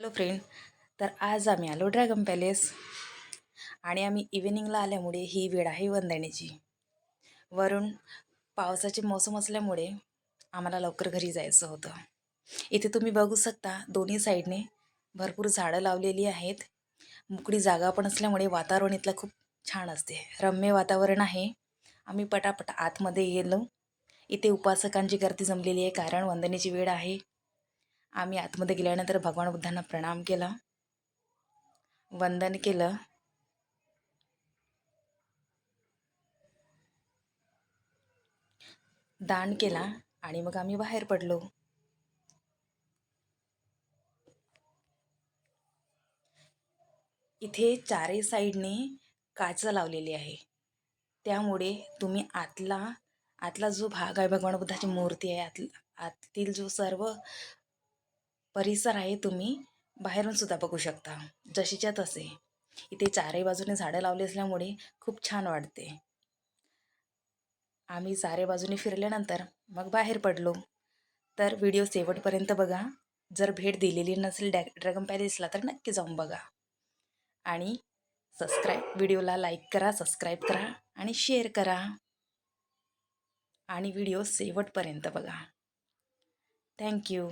Hello friend. तर आज आम्ही आलो ड्रॅगन पॅलेस आणि आम्ही इव्हिनिंगला आल्यामुळे ही वेळ आहे वंदण्याची. वरून पावसाचे मोसम असल्यामुळे आम्हाला लवकर घरी जायचं होतं. इथे तुम्ही बघू शकता दोन्ही साईडने भरपूर झाडं लावलेली आहेत. मोकळी जागा पण असल्यामुळे वातावरण इथलं खूप छान असते, रम्य वातावरण आहे. आम्ही पटापट आतमध्ये गेलो. इथे उपासकांची गर्दी जमलेली आहे कारण वंदनेची वेळ आहे. आम्ही आतमध्ये गेल्यानंतर भगवान बुद्धांना प्रणाम केला, वंदन केलं. दान केला आणि मग आम्ही बाहेर पडलो. इथे चारही साईडने काच लावलेली आहे, त्यामुळे तुम्ही आतला जो भाग आहे, भगवान बुद्धाची मूर्ती आहे, आतील जो सर्व परिसर आहे तुम्ही बाहेरून सुद्धा बघू शकता, जशीच्या तसे. इथे चारही बाजूने झाडं लावली असल्यामुळे खूप छान वाटते. आम्ही चारही बाजूने फिरल्यानंतर मग बाहेर पडलो. तर व्हिडिओ शेवटपर्यंत बघा. जर भेट दिलेली नसेल ड्रॅगन पॅलेसला तर नक्की जाऊन बघा. आणि व्हिडिओला लाईक करा, सबस्क्राईब करा आणि शेअर करा. आणि व्हिडिओ शेवटपर्यंत बघा. थँक्यू.